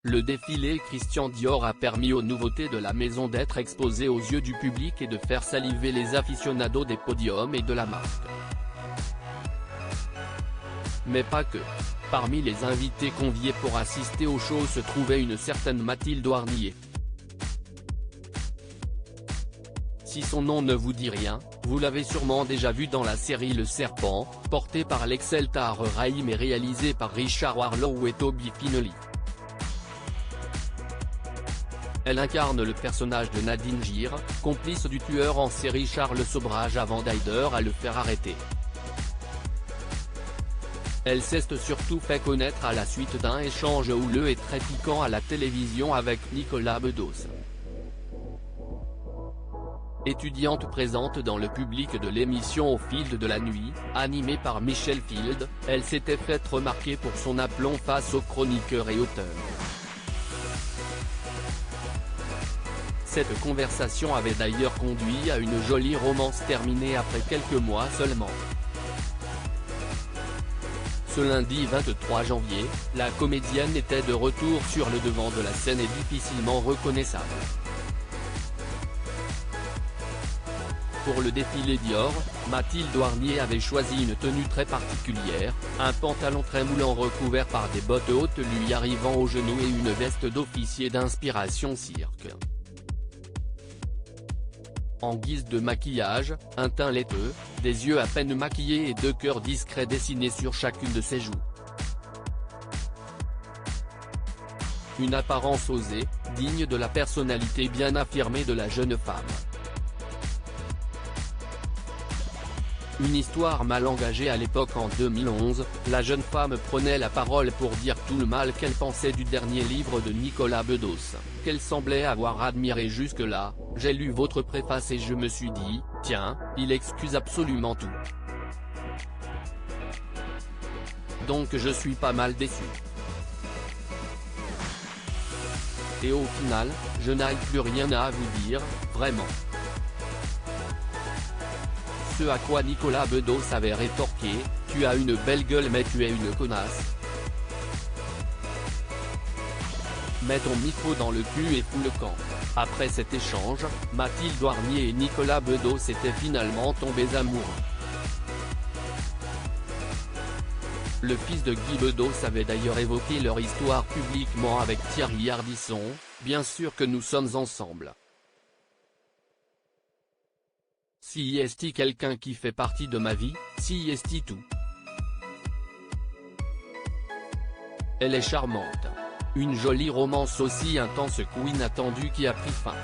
Le défilé Christian Dior a permis aux nouveautés de la maison d'être exposées aux yeux du public et de faire saliver les aficionados des podiums et de la marque. Mais pas que. Parmi les invités conviés pour assister au show se trouvait une certaine Mathilde Warnier. Si son nom ne vous dit rien, vous l'avez sûrement déjà vu dans la série Le Serpent, portée par l'Excel Tahar Rahim et réalisée par Richard Warlow et Toby Finley. Elle incarne le personnage de Nadine Gir, complice du tueur en série Charles Sobrage avant d'aider à le faire arrêter. Elle s'est surtout fait connaître à la suite d'un échange houleux et très piquant à la télévision avec Nicolas Bedos. Étudiante présente dans le public de l'émission Au fil de la nuit, animée par Michel Field, elle s'était faite remarquer pour son aplomb face aux chroniqueurs et auteurs. Cette conversation avait d'ailleurs conduit à une jolie romance terminée après quelques mois seulement. Ce lundi 23 janvier, la comédienne était de retour sur le devant de la scène et difficilement reconnaissable. Pour le défilé Dior, Mathilde Warnier avait choisi une tenue très particulière, un pantalon très moulant recouvert par des bottes hautes lui arrivant aux genoux et une veste d'officier d'inspiration cirque. En guise de maquillage, un teint laiteux, des yeux à peine maquillés et deux cœurs discrets dessinés sur chacune de ses joues. Une apparence osée, digne de la personnalité bien affirmée de la jeune femme. Une histoire mal engagée à l'époque. En 2011, la jeune femme prenait la parole pour dire tout le mal qu'elle pensait du dernier livre de Nicolas Bedos, qu'elle semblait avoir admiré jusque-là. J'ai lu votre préface et je me suis dit, tiens, il excuse absolument tout. Donc je suis pas mal déçu. Et au final, je n'ai plus rien à vous dire, vraiment. Ce à quoi Nicolas Bedos avait rétorqué, tu as une belle gueule mais tu es une connasse. Mets ton micro dans le cul et fous le camp. Après cet échange, Mathilde Warnier et Nicolas Bedos étaient finalement tombés amoureux. Le fils de Guy Bedos avait d'ailleurs évoqué leur histoire publiquement avec Thierry Ardisson, bien sûr que nous sommes ensemble. Si est-il quelqu'un qui fait partie de ma vie, si est-il tout. Elle est charmante. Une jolie romance aussi intense qu'inattendue qui a pris fin.